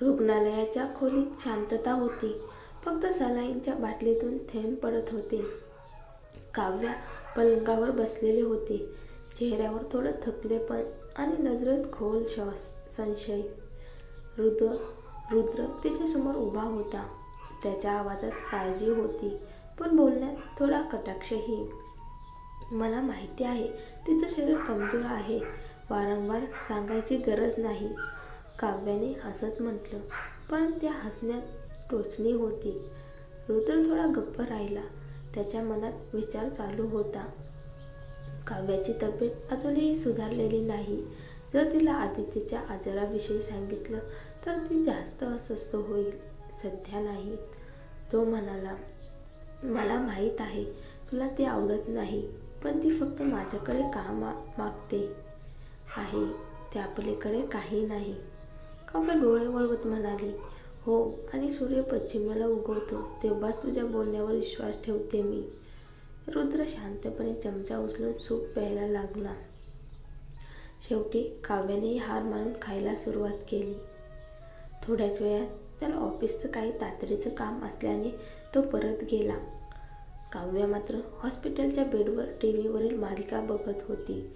रुग्णालयाच्या खोलीत शांतता होती. फक्त सलाईनच्या बाटलीतून थेंब पडत होते. काव्या पलंगावर बसलेली होती. चेहऱ्यावर थोडं थकलेपण आणि नजरेत खोल संशय. रुद्र तिच्यासमोर उभा होता. त्याच्या आवाजात काळजी होती, पण बोलण्यात थोडा कटाक्षही. मला माहिती आहे तिचं शरीर कमजोर आहे. वारंवार सांगायची गरज नाही, काव्याने हसत म्हटलं. पण त्या हसण्यात टोचणी होती. रुद्र थोडा गप्प राहिला. त्याच्या मनात विचार चालू होता. काव्याची तब्येत अजूनही सुधारलेली नाही. जर तिला आदित्यच्या आजाराविषयी सांगितलं तर ती जास्त अस्वस्थ होईल. सध्या नाही. तो म्हणाला, मला माहीत आहे तुला ती आवडत नाही, पण ती फक्त माझ्याकडे का मागते आहे, त्यापलीकडे काही नाही. काव्या डोळे वळवत म्हणाली, हो, आणि सूर्य पश्चिमेला उगवतो तेव्हाच तुझ्या बोलण्यावर विश्वास ठेवते मी. रुद्र शांतपणे चमचा उचलून सूप प्यायला लागला. शेवटी काव्यानेही हार मानून खायला सुरुवात केली. थोड्याच वेळात त्याला ऑफिसचं काही तातडीचं काम असल्याने तो परत गेला. काव्या मात्र हॉस्पिटलच्या बेडवर टीव्हीवरील मालिका बघत होती.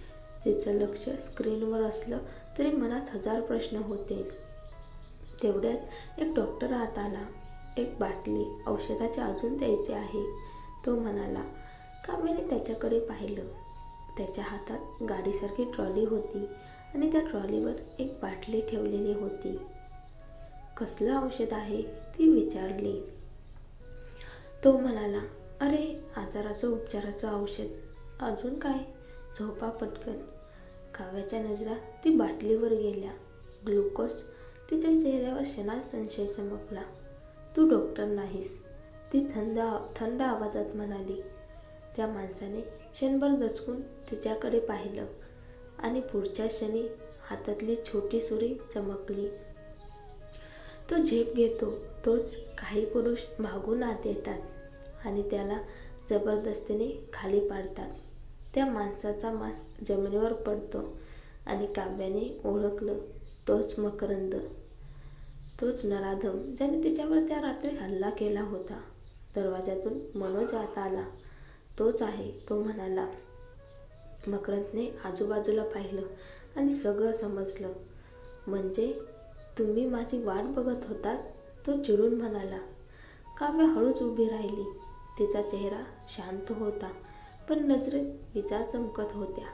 तिचं लक्ष स्क्रीनवर असलं तरी मनात हजार प्रश्न होते. तेवढ्यात एक डॉक्टर आत आला. एक बाटली औषधाची अजून द्यायची आहे, तो म्हणाला. काव्याने त्याच्याकडे पाहिलं. त्याच्या हातात गाडीसारखी ट्रॉली होती आणि त्या ट्रॉलीवर एक बाटली ठेवलेली होती. कसलं औषध आहे, ती विचारली. तो म्हणाला, अरे, आजाराचं उपचाराचं औषध. अजून काय, झोपा पटकन. काव्याच्या नजरा ती बाटलीवर गेल्या. ग्लुकोज. तिच्या चेहऱ्यावर क्षणात संशय चमकला. तू डॉक्टर नाहीस, ती थंड आवाजात म्हणाली. त्या माणसाने क्षणभर दचकून तिच्याकडे पाहिलं आणि पुढच्या क्षणी हातातली छोटी सुरी चमकली. तो झेप घेतो तोच काही पुरुष मागून आत येतात आणि त्याला जबरदस्तीने खाली पाडतात. त्या माणसाचा मांस जमिनीवर पडतो आणि काव्याने ओळखलं, तोच मकरंद, तोच नराधम ज्याने तिच्यावर त्या रात्री हल्ला केला होता. दरवाजातून मनोज आत आला. तोच आहे, तो म्हणाला. मकरंदने आजूबाजूला पाहिलं आणि सगळं समजलं. म्हणजे तुम्ही माझी वाट बघत होतात, तो चिडून म्हणाला. काव्या हळूच उभी राहिली. तिचा चेहरा शांत होता, पण नजरेत विजा चमकत होत्या.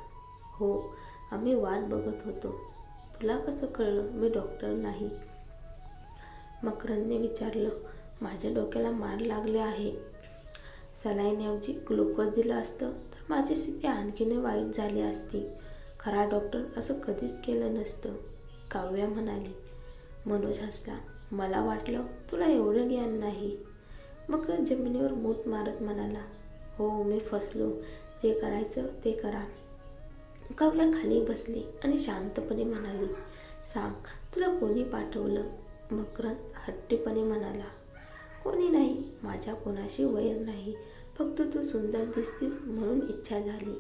हो, आम्ही वाट बघत होतो. तुला कसं कळलं मी डॉक्टर नाही? मकरंदने विचारलं. माझ्या डोक्याला मार लागले आहे. सलाईनऐवजी ग्लुकोज दिलं असतं तर माझी स्थिती आणखीन वाईट झाली असती. खरा डॉक्टर असं कधीच केलं नसतं, काव्या म्हणाली. मनोज हसला. मला वाटलं तुला एवढं ज्ञान नाही. मकरंद जमिनीवर मूत मारत म्हणाला, हो, मी फसलो. जे करायचं ते करा. काव्या खाली बसली आणि शांतपणे म्हणाली, सांग, तुला कोणी पाठवलं? मकरंद हट्टीपणे म्हणाला, कोणी नाही. माझ्या कोणाशी वैर नाही. फक्त तू सुंदर दिसतीस म्हणून इच्छा झाली.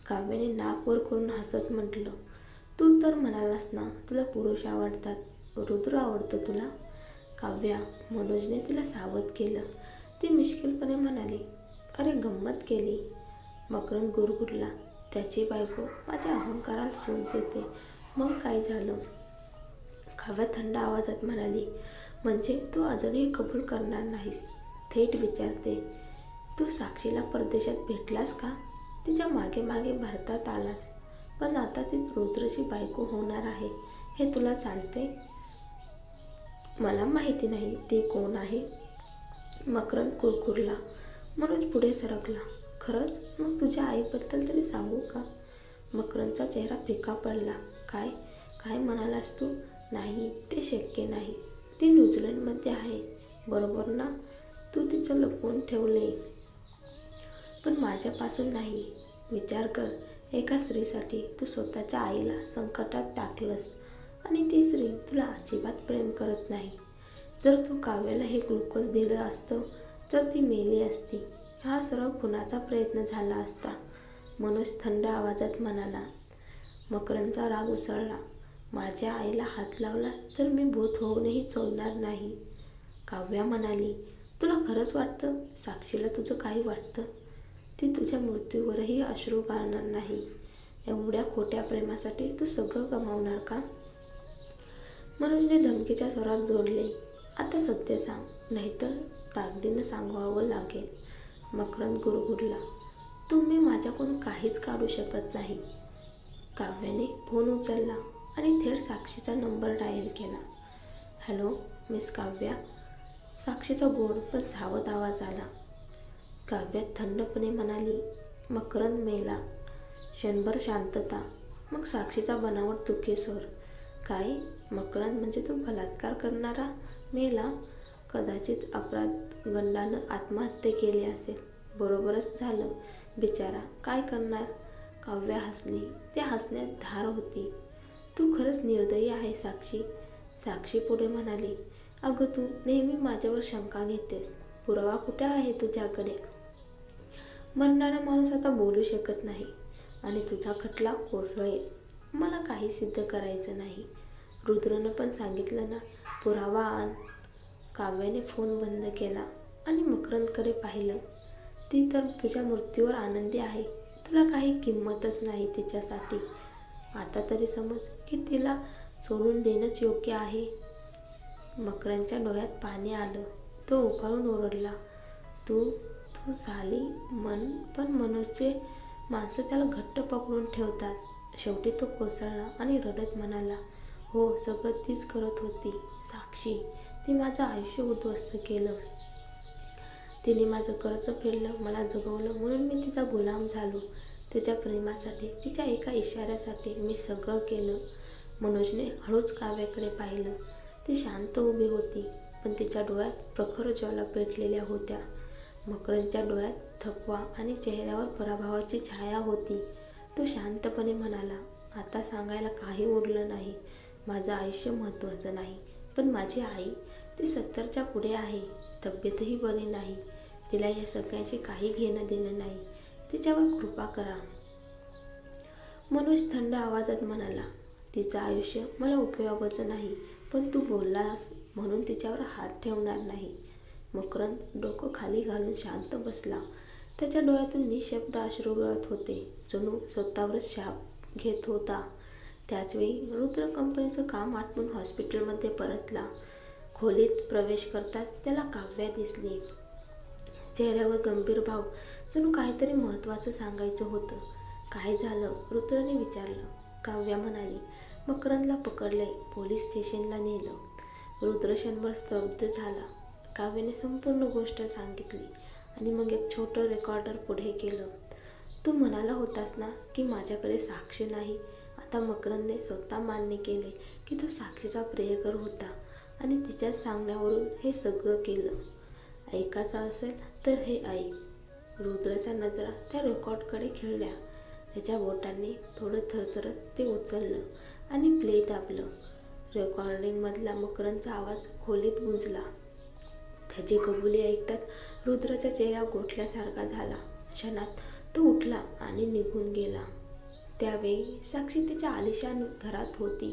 काव्याने नाक वर करून हसत म्हटलं, तू तर म्हणालास ना तुला पुरुष आवडतात. रुद्र आवडतो तुला? काव्या, मनोजने तिला सावध केलं. ती मिश्किलपणे म्हणाली, अरे, गंमत केली. मकरंद गुरगुरला. त्याची बायको माझ्या अहंकाराला सूट देते, मग काय झालं? काव्या थंड आवाजात म्हणाली, म्हणजे तू अजूनही कबूल करणार नाहीस? थेट विचारते. तू साक्षीला परदेशात भेटलास का? तिच्या मागे मागे भारतात आलास, पण आता ती रुद्रची बायको होणार आहे, हे तुला चालते? मला माहिती नाही ती कोण आहे. मकरंद कुरकुरला. मनोज पुढे सरकला. खरंच? मग तुझ्या आईबद्दल तरी सांगू का? मकरंदचा चेहरा फिका पडला. काय काय म्हणालास तू? नाही, ते शक्य नाही. ती न्यूझीलंडमध्ये आहे, बरोबर ना? तू तिचं लपवून ठेवले, पण माझ्यापासून नाही. विचार कर, एका स्त्रीसाठी तू स्वतःच्या आईला संकटात टाकलंस आणि ती स्त्री तुला अजिबात प्रेम करत नाही. जर तू काव्याला हे ग्लुकोज दिलं असतं तर ती मेली असती. हा सरळ खुनाचा प्रयत्न झाला असता, मनोज थंड आवाजात म्हणाला. मकरंदचा राग उसळला. माझ्या आईला हात लावला तर मी भूत होऊनही सोडणार नाही. काव्या म्हणाली, तुला खरंच वाटतं साक्षीला तुझं काही वाटतं? ती तुझ्या मृत्यूवरही अश्रू गाळणार नाही. एवढ्या खोट्या प्रेमासाठी तू सगळं गमावणार का? मनोजने धमकीच्या स्वरात जोडले, आता सत्य सांग, नाहीतर ताकदीनं सांगवावं लागेल. मकरंद गुरगुरला, तुम्ही माझ्याकडून काहीच काढू शकत नाही. काव्याने फोन उचलला आणि थेट साक्षीचा नंबर डायल केला. Hello miss Kavya. साक्षीचा गोड पण सावध आवाज आला. काव्या थंडपणे म्हणाली, मकरंद मेला. क्षणभर शांतता, मग साक्षीचा बनावट दुःखी स्वर. काय? मकरंद म्हणजे तो बलात्कार करणारा मेला? कदाचित अपराधगंडानं आत्महत्या केली असेल. बरोबरच झालं. बिचारा काय करणार? काव्या हसली. त्या हसण्यात धार होती. तू खरंच निर्दयी आहे साक्षी. साक्षी पुढे म्हणाली, अगं तू नेहमी माझ्यावर शंका घेतेस. पुरावा कुठे आहे तुझ्याकडे? मरणारा माणूस आता बोलू शकत नाही आणि तुझा खटला कोसळेल. मला काही सिद्ध करायचं नाही. रुद्रनं पण सांगितलं ना, पुरावा आण. काव्याने फोन बंद केला आणि मकरंदकडे पाहिलं. ती तर तुझ्या मृत्यूवर आनंदी आहे. तुला काही किंमतच नाही तिच्यासाठी. आता तरी समज की तिला सोडून देणंच योग्य आहे. मकरंदच्या डोळ्यात पाणी आलं. तो उफाळून ओरडला, तू तू झाली पण मनोजचे माणसं त्याला घट्ट पकडून ठेवतात. शेवटी तो कोसळला आणि रडत म्हणाला, हो सगळं तीच करत होती साक्षी. ती माझं आयुष्य उद्ध्वस्त केलं. तिने माझं कर्ज फेडलं, मला जगवलं, म्हणून मी तिचा गुलाम झालो. तिच्या प्रेमासाठी, तिच्या एका इशाऱ्यासाठी मी सगळं केलं. मनोजने हळूच काव्याकडे पाहिलं. ती शांत उभी होती, पण तिच्या डोळ्यात प्रखर ज्वाला पेटलेल्या होत्या. मकरंदच्या डोळ्यात थकवा आणि चेहऱ्यावर पराभवाची छाया होती. तो शांतपणे म्हणाला, आता सांगायला काही उरलं नाही. माझं आयुष्य महत्त्वाचं नाही, पण माझी आई, ती 70च्या पुढे आहे. तब्येतही बरी नाही. तिला या सगळ्याची काही घेणं देणं नाही. तिच्यावर कृपा करा. मनोज थंड आवाजात म्हणाला, तिचं आयुष्य मला उपयोगाचं नाही, पण तू बोललास म्हणून तिच्यावर हात ठेवणार नाही. मकरंद डोकं खाली घालून शांत बसला. त्याच्या डोळ्यातून निशब्द अश्रू गळत होते, जणू स्वतःवरच शाप घेत होता. त्याचवेळी रुद्र कंपनीचं काम आटपून हॉस्पिटलमध्ये परतला. खोलीत प्रवेश करताच त्याला काव्या दिसली. चेहऱ्यावर गंभीर भाव, जणू काहीतरी महत्त्वाचं सांगायचं होतं. काय झालं? रुद्रने विचारलं. काव्या म्हणाली, मकरंदला पकडलंय, पोलीस स्टेशनला नेलं. रुद्र क्षणभर स्तब्ध झाला. काव्याने संपूर्ण गोष्ट सांगितली आणि मग एक छोटं रेकॉर्डर पुढे केलं. तू म्हणाला होतास ना की माझ्याकडे साक्षी नाही. आता मकरंदने स्वतः मान्य केले की तो साक्षीचा प्रियकर होता आणि तिच्याच सांगण्यावरून हे सगळं केलं. ऐकायचं असेल तर हे ऐक. रुद्रच्या नजरा त्या रेकॉर्डकडे खिळल्या. त्याच्या बोटांनी थोडं थरथरत ते उचललं आणि प्ले दाबलं. रेकॉर्डिंगमधला मकरंदचा आवाज खोलीत गुंजला. त्याची कबुली ऐकताच रुद्रच्या चेहरा गोठल्यासारखा झाला. क्षणात तो उठला आणि निघून गेला. त्यावेळी साक्षी तिच्या आलिशान घरात होती.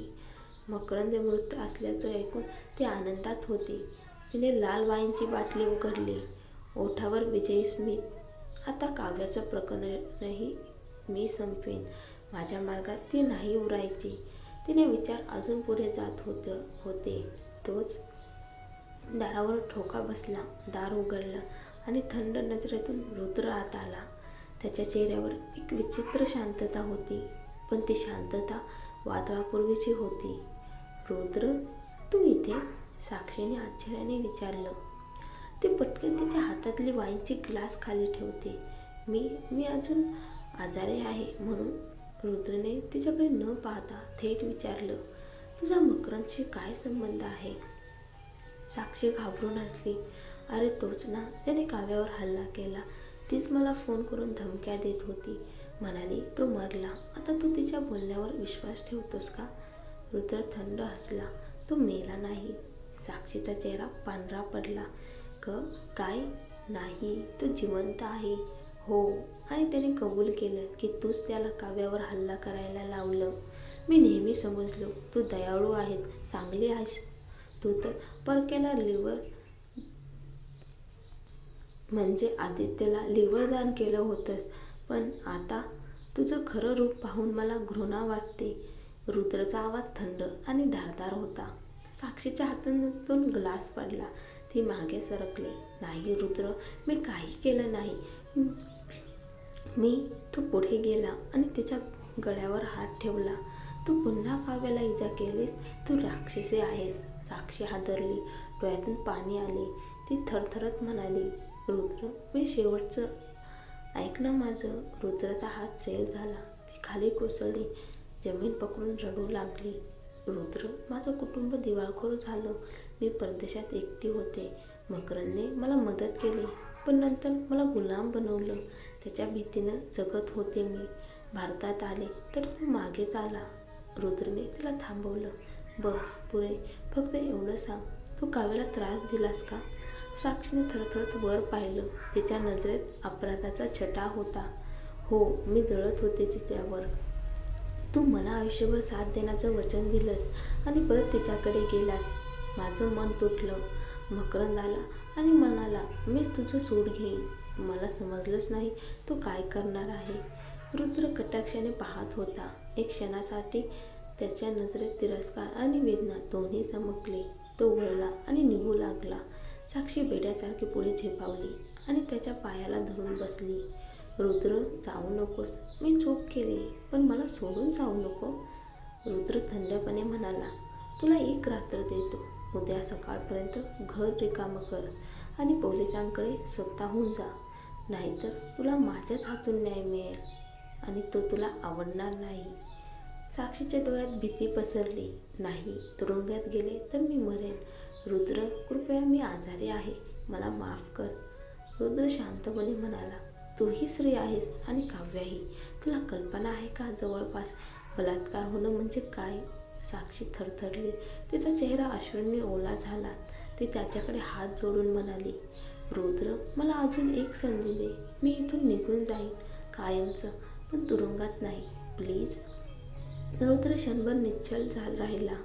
मकरंद मृत असल्याचं ऐकून ती आनंदात होती. तिने लाल वाईनची बाटली उघडली. ओठावर विजयी स्मित. आता काव्याचं प्रकरणही मी संपवेन. माझ्या मार्गात ती नाही उरायची. तिने विचार अजून पुढे जात होते. तोच दारावर ठोका बसला. दार उघडलं आणि थंड नजरेतून रुद्र आत आला. त्याच्या चेहऱ्यावर एक विचित्र शांतता होती, पण ती शांतता वादळापूर्वीची होती. रुद्र, तू इथे? साक्षीने आश्चर्याने विचारलं. ती पटकन तिच्या हातातली वाईनची ग्लास खाली ठेवते. मी अजून आजारी आहे म्हणून? रुद्रने तिच्याकडे न पाहता थेट विचारलं. तुझा मकरंदशी काय संबंध आहे? साक्षी घाबरून हसली. अरे तोच ना, त्याने काव्यावर हल्ला केला. तीच मला फोन करून धमक्या देत होती. म्हणाली तो मरला. आता तू तिच्या बोलण्यावर विश्वास ठेवतोस का? रुद्र थंड हसला. तो मेला नाही. साक्षीचा चेहरा पांढरा पडला. काय? नाही, तो जिवंत आहे. हो, आणि त्याने कबूल केलं की तूच त्याला काव्यावर हल्ला करायला लावलं. मी नेहमी समजलो तू दयाळू आहेस, चांगली आहेस. तू तर परक्याला लिव्हर म्हणजे आदित्यला लिव्हर दान केलं होतंस, पण आता तुझं खरं रूप पाहून मला घृणा वाटते. रुद्रचा आवाज थंड आणि धारदार होता. साक्षीच्या हातून ग्लास पडला. ती मागे सरकली. नाही रुद्र, मी काही केलं नाही. तू पुढे गेला आणि तिच्या गळ्यावर हात ठेवला. तू पुन्हा काव्याला इजा केलीस. तू राक्षसी आहेस. साक्षी हादरली. डोळ्यातून पाणी आले. ती थरथरत म्हणाली, रुद्र, मी शेवटचं ऐक ना माझं. रुद्रचा हात सैल झाला. ती खाली कोसळली. जमीन पकडून रडू लागली. रुद्र, माझं कुटुंब दिवाळखोर झालं. मी परदेशात एकटी होते. मकरंदने मला मदत केली, पण नंतर मला गुलाम बनवलं. त्याच्या भीतीनं जगत होते मी. भारतात आले तर तू मागेच आला. रुद्रने तिला थांबवलं. बस, पुरे. फक्त एवढं सांग, तू काव्याला त्रास दिलास का? साक्षीने थरथरत वर पाहिलं. तिच्या नजरेत अपराधाचा छटा होता. हो, मी जळत होते तिच्यावर. तू मला आयुष्यभर साथ देण्याचं वचन दिलंस आणि परत तिच्याकडे गेलास. माझं मन तुटलं. मकरंद आला आणि म्हणाला, मी तुझं सूड घेईन. मला समजलंच नाही तो काय करणार आहे. रुद्र कटाक्षाने पाहत होता. एक क्षणासाठी त्याच्या नजरेत तिरस्कार आणि वेदना दोन्ही चमकले. तो वळला आणि निघू लागला. साक्षी बेड्यासारखी पुढे झेपावली आणि त्याच्या पायाला धरून बसली. रुद्र, जाऊ नकोस. मी चूक केली, पण मला सोडून जाऊ नको. रुद्र थंडपणे म्हणाला, तुला एक रात्र देतो. उद्या सकाळपर्यंत घर रिकामं कर आणि पोलिसांकडे स्वतःहून जा. नाहीतर तुला माझ्याच हातून न्याय मिळेल आणि तो तुला आवडणार नाही. साक्षीच्या डोळ्यात भीती पसरली. नाही, तुरुंगात गेले तर मी मरेन. रुद्र, कृपया, मी आजारी आहे. मला माफ कर. रुद्र शांतपणे म्हणाला, तूही स्त्री आहेस आणि काव्याही. तुला कल्पना आहे का जवळपास बलात्कार होणं म्हणजे काय? साक्षी थरथरली. तिचा चेहरा अश्रूंनी ओला झाला. ती त्याच्याकडे हात जोडून म्हणाली, रुद्र, मला अजून एक संधी दे. मी इथून निघून जाईन कायमचं, पण तुरुंगात नाही. प्लीज. रुद्र क्षणभर निश्चल राहिला.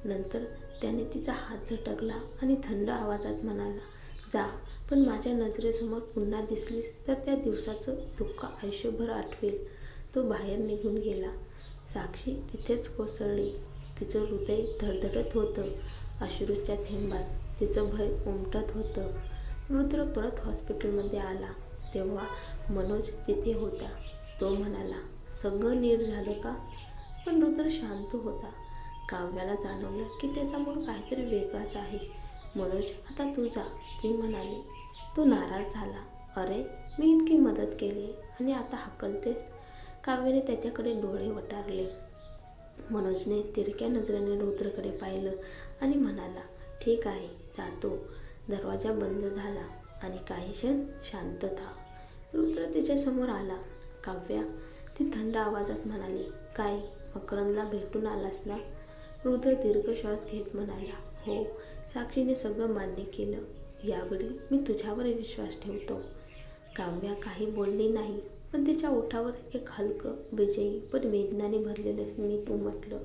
नंतर त्याने तिचा हात झटकला आणि थंड आवाजात म्हणाला, जा, पण माझ्या नजरेसमोर पुन्हा दिसलीस तर त्या दिवसाचं दुःख आयुष्यभर आठवेल. तो बाहेर निघून गेला. साक्षी तिथेच कोसळली. तिचं हृदय धडधडत होतं. अश्रूच्या थेंबात तिचं भय उमटत होतं. रुद्र परत हॉस्पिटलमध्ये आला तेव्हा मनोज तिथे होता. तो म्हणाला, सगळं नीट झालं का? पण रुद्र शांत होता. काव्याला जाणवलं की त्याचा मूड काहीतरी वेगळाच आहे. मनोज, आता तू जा, ती म्हणाली. तो नाराज झाला. अरे, मी इतकी मदत केली आणि आता हकलतेस? काव्याने त्याच्याकडे डोळे वटारले. मनोजने तिरक्या नजरेने रुद्रकडे पाहिलं आणि म्हणाला, ठीक आहे, जातो. दरवाजा बंद झाला आणि काही क्षण शांतता. रुद्र तिच्यासमोर आला. काव्या, ती थंड आवाजात म्हणाली, काय, मकरंदला भेटून आलास ना? रुद्र दीर्घ श्वास घेत म्हणाला, हो. साक्षीने सगळं मान्य केलं. यावेळी मी तुझ्यावर विश्वास ठेवतो. काव्या काही बोलली नाही, पण तिच्या ओठावर एक हलकं, विजयी पण वेदनाने भरलेलं स्मित उमटलं.